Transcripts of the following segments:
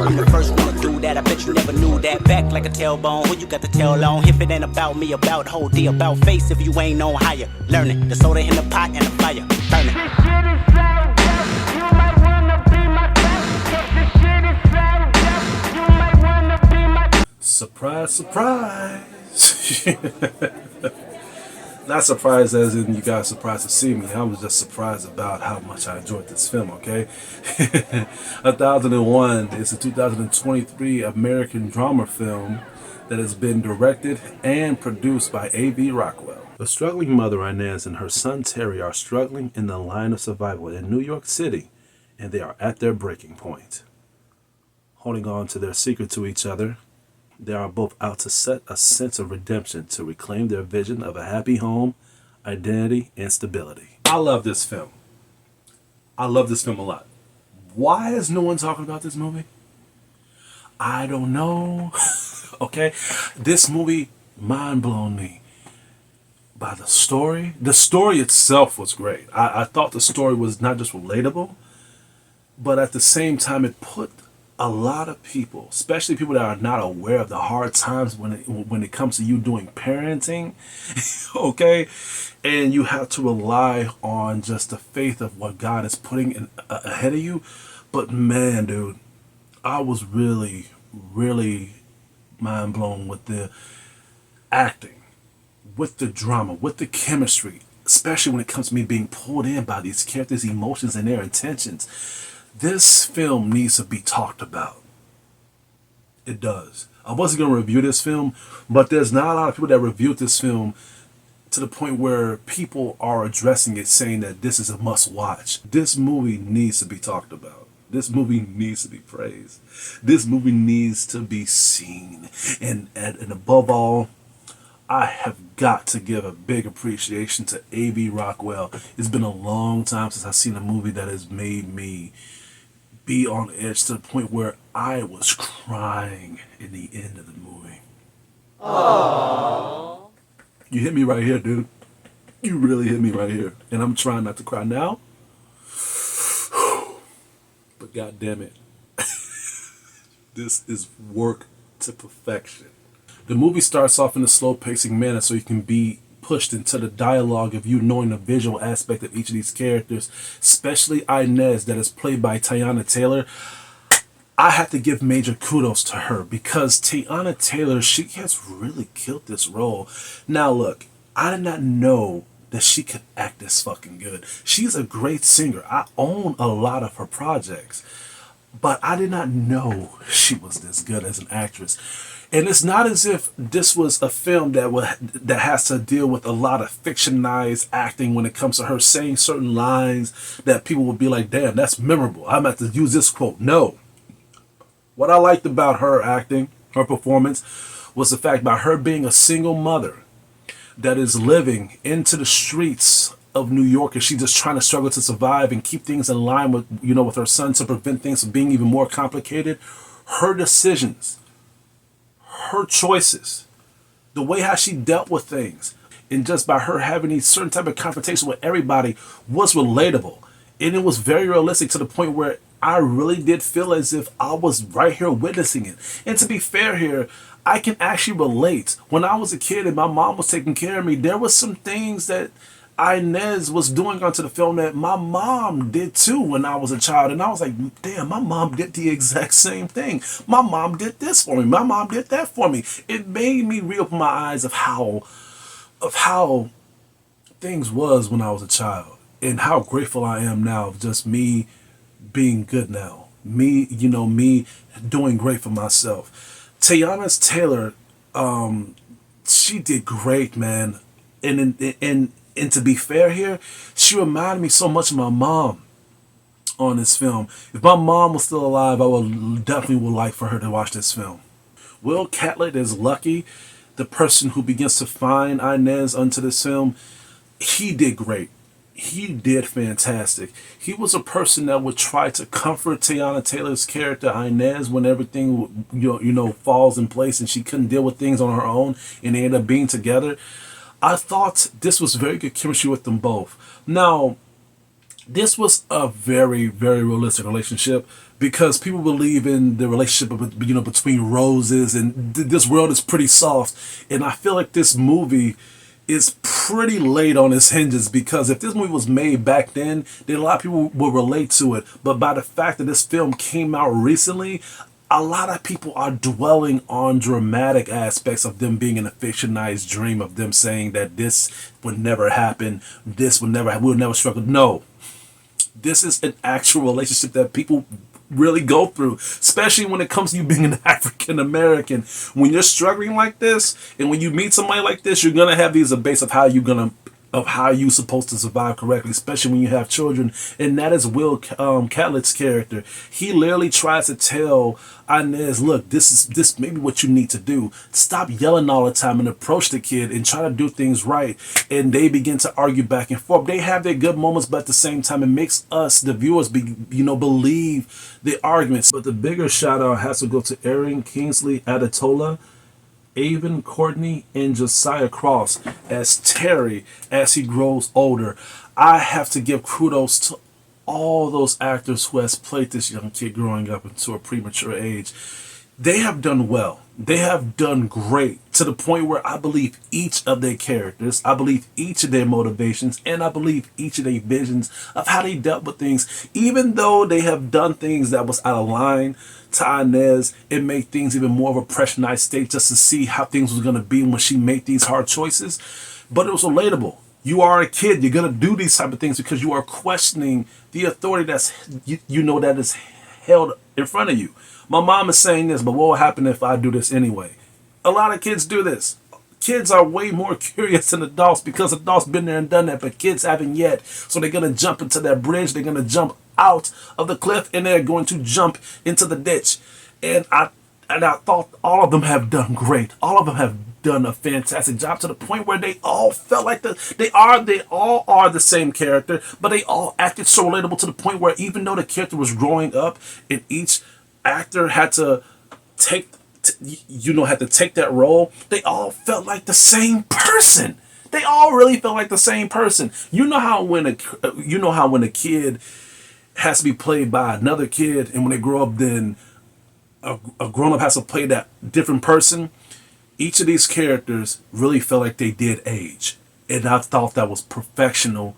I'm the first one to do that. I bet you never knew that. Back like a tailbone. Who you got the tail on? If it ain't about me, about whole D, about face. If you ain't on higher, learn it. The soda in the pot and the fire, burn it. This shit is so dope. You might wanna be my guest. This shit is so dope. You might wanna be my. Surprise, surprise. Not surprised as in you guys surprised to see me. I was just surprised about how much I enjoyed this film, okay? 1001 is a 2023 American drama film that has been directed and produced by A.V. Rockwell. A struggling mother, Inez, and her son Terry are struggling in the line of survival in New York City, and they are at their breaking point. Holding on to their secret to each other, they are both out to set a sense of redemption to reclaim their vision of a happy home, identity, and stability. I love this film. I love this film a lot. Why is no one talking about this movie? I don't know. Okay? This movie mind-blown me by the story. The story itself was great. I thought the story was not just relatable, but at the same time it put a lot of people, especially people that are not aware of the hard times when it comes to you doing parenting, okay, and you have to rely on just the faith of what God is putting ahead of you. But man, dude, I was really, really mind blown with the acting, with the drama, with the chemistry, especially when it comes to me being pulled in by these characters' emotions and their intentions. This film needs to be talked about. It does. I wasn't going to review this film, but there's not a lot of people that reviewed this film to the point where people are addressing it, saying that this is a must watch. This movie needs to be talked about. This movie needs to be praised. This movie needs to be seen. And above all, I have got to give a big appreciation to A.V. Rockwell. It's been a long time since I've seen a movie that has made me be on edge to the point where I was crying in the end of the movie. Aww. You hit me right here, dude. You really hit me right here. And I'm trying not to cry now. But god damn it. This is work to perfection. The movie starts off in a slow-pacing manner so you can be pushed into the dialogue of you knowing the visual aspect of each of these characters, especially Inez, that is played by Teyana Taylor. I have to give major kudos to her because Teyana Taylor, she has really killed this role. Now look, I did not know that she could act this fucking good. She's a great singer. I own a lot of her projects, but I did not know she was this good as an actress. And it's not as if this was a film that has to deal with a lot of fictionalized acting when it comes to her saying certain lines that people would be like, damn, that's memorable. I'm about to use this quote. No. What I liked about her acting, her performance, was the fact by her being a single mother that is living into the streets of New York, and she's just trying to struggle to survive and keep things in line with, with her son to prevent things from being even more complicated. Her decisions, her choices, the way how she dealt with things, and just by her having these certain type of confrontation with everybody was relatable. And it was very realistic to the point where I really did feel as if I was right here witnessing it. And to be fair here, I can actually relate. When I was a kid and my mom was taking care of me, there was some things that Inez was doing onto the film that my mom did too when I was a child. And I was like, damn, my mom did the exact same thing. My mom did this for me. My mom did that for me. It made me reopen my eyes of how things was when I was a child and how grateful I am now of just me being good now. Me doing great for myself. Teyana Taylor, she did great, man. And to be fair here, she reminded me so much of my mom on this film. If my mom was still alive, I would definitely like for her to watch this film. Will Catlett is Lucky, the person who begins to find Inez onto this film. He did great. He did fantastic. He was a person that would try to comfort Teyana Taylor's character Inez when everything falls in place and she couldn't deal with things on her own and they ended up being together. I thought this was very good chemistry with them both. Now, This was a very, very realistic relationship because people believe in the relationship between roses, and this world is pretty soft. And I feel like this movie is pretty late on its hinges, because if this movie was made back then a lot of people will relate to it. But by the fact that this film came out recently, a lot of people are dwelling on dramatic aspects of them being in a fictionalized dream, of them saying that this would never happen, this would never, we'll never struggle. No, this is an actual relationship that people really go through, especially when it comes to you being an African American. When you're struggling like this, and when you meet somebody like this, you're gonna have these debates of how you supposed to survive correctly, especially when you have children. And that is Will Catlett's character. He literally tries to tell Inez, look, this may be what you need to do. Stop yelling all the time and approach the kid and try to do things right. And they begin to argue back and forth. They have their good moments, but at the same time, it makes us, the viewers, believe the arguments. But the bigger shout out has to go to Aaron Kingsley Adetola, Avon Courtney, and Josiah Cross as Terry as he grows older. I have to give kudos to all those actors who has played this young kid growing up into a premature age. They have done well. They have done great, to the point where I believe each of their characters, I believe each of their motivations, and I believe each of their visions of how they dealt with things. Even though they have done things that was out of line to Inez, it made things even more of a pressurized state just to see how things was going to be when she made these hard choices. But it was relatable. You are a kid. You're going to do these type of things because you are questioning the authority that's, that is held in front of you. My mom is saying this, but what will happen if I do this anyway? A lot of kids do this. Kids are way more curious than adults because adults been there and done that, but kids haven't yet. So they're going to jump into that bridge. They're going to jump out of the cliff, and they're going to jump into the ditch. And I thought all of them have done great. All of them have done a fantastic job, to the point where they all felt like they all are the same character, but they all acted so relatable, to the point where even though the character was growing up and each actor had to take that role, they all felt like the same person. They all really felt like the same person. You know how when a kid has to be played by another kid, and when they grow up, then a grown-up has to play that different person. Each of these characters really felt like they did age, and I thought that was professional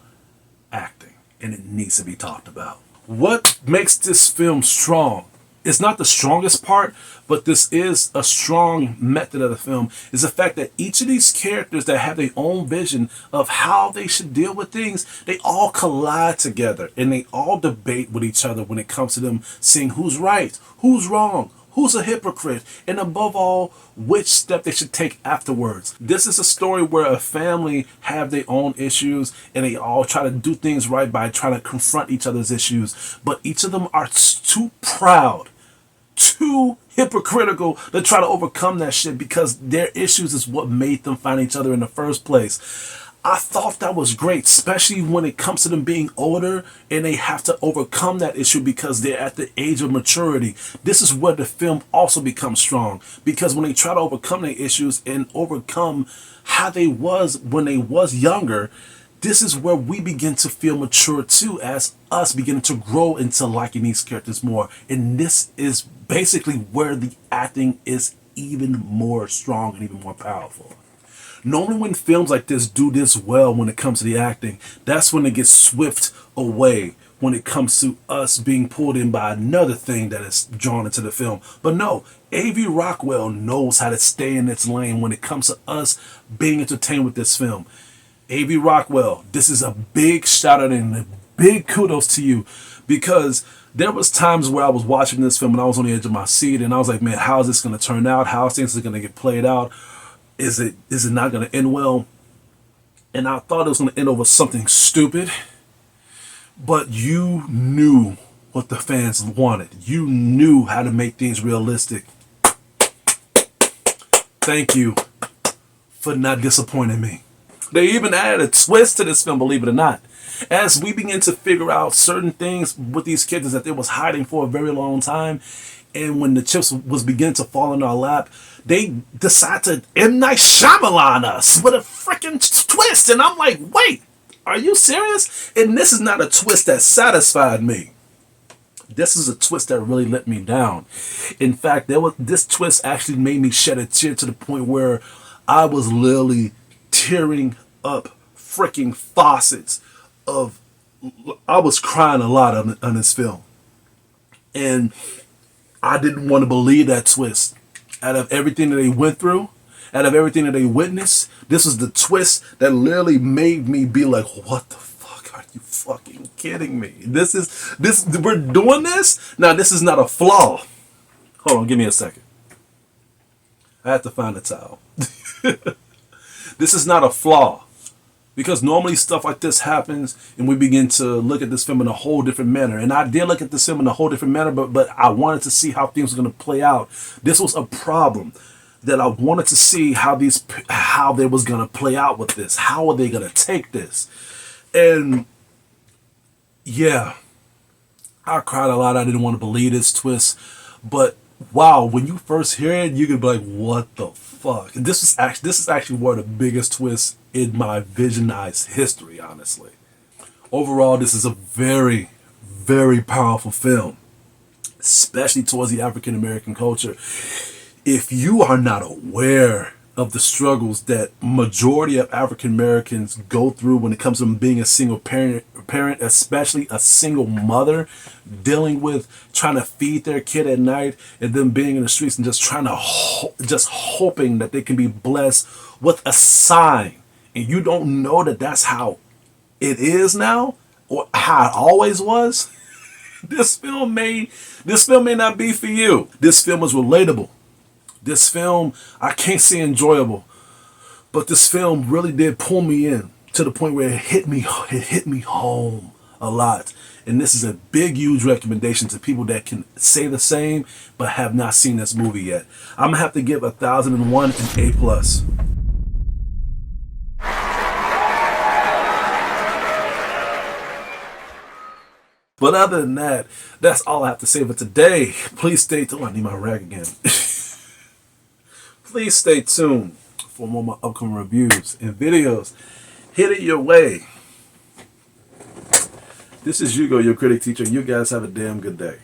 acting, and it needs to be talked about. What makes this film strong? It's not the strongest part, but this is a strong method of the film, is the fact that each of these characters that have their own vision of how they should deal with things, they all collide together, and they all debate with each other when it comes to them seeing who's right, who's wrong, who's a hypocrite, and above all, which step they should take afterwards. This is a story where a family have their own issues, and they all try to do things right by trying to confront each other's issues, but each of them are too proud, too hypocritical to try to overcome that shit, because their issues is what made them find each other in the first place. I thought that was great, especially when it comes to them being older and they have to overcome that issue because they're at the age of maturity. This is where the film also becomes strong, because when they try to overcome their issues and overcome how they was when they was younger, this is where we begin to feel mature too, as us beginning to grow into liking these characters more. And this is basically where the acting is even more strong and even more powerful. Normally when films like this do this well when it comes to the acting, that's when it gets swept away when it comes to us being pulled in by another thing that is drawn into the film. But no, A.V. Rockwell knows how to stay in its lane when it comes to us being entertained with this film. A.V. Rockwell, this is a big shout out and a big kudos to you, because there was times where I was watching this film and I was on the edge of my seat and I was like, man, how is this going to turn out? How is things going to get played out? Is it not going to end well? And I thought it was going to end over something stupid, but you knew what the fans wanted. You knew how to make things realistic. Thank you for not disappointing me. They even added a twist to this film, believe it or not. As we begin to figure out certain things with these characters that they was hiding for a very long time, and when the chips was beginning to fall in our lap, they decide to M. Night Shyamalan us with a freaking twist. And I'm like, wait, Are you serious? And this is not a twist that satisfied me. This is a twist that really let me down. In fact, this twist actually made me shed a tear to the point where I was literally tearing up freaking faucets of. I was crying a lot on this film, and I didn't want to believe that twist. Out of everything that they went through, out of everything that they witnessed, this was the twist that literally made me be like, what the fuck, are you fucking kidding me? We're doing this? Now, this is not a flaw. Hold on, give me a second. I have to find a towel. This is not a flaw. Because normally stuff like this happens and we begin to look at this film in a whole different manner. And I did look at this film in a whole different manner, but I wanted to see how things were going to play out. This was a problem that I wanted to see how they was going to play out with this. How are they going to take this? And yeah, I cried a lot. I didn't want to believe this twist. But wow, when you first hear it, you could be like, what the fuck? This is actually one of the biggest twists in my visionized history, honestly. Overall, this is a very, very powerful film, especially towards the African American culture. If you are not aware of the struggles that majority of African Americans go through when it comes to being a single parent, especially a single mother, dealing with trying to feed their kid at night and then being in the streets and just trying to just hoping that they can be blessed with a sign, and you don't know that that's how it is now or how it always was. This film may not be for you. This film is relatable. This film, I can't say enjoyable, but this film really did pull me in to the point where it hit me home a lot. And this is a big, huge recommendation to people that can say the same but have not seen this movie yet. I'm gonna have to give 1001 an A+. But other than that, that's all I have to say for today. Please stay tuned. I need my rag again. Please stay tuned for more of my upcoming reviews and videos. Hit it your way. This is Hugo, your critic teacher. You guys have a damn good day.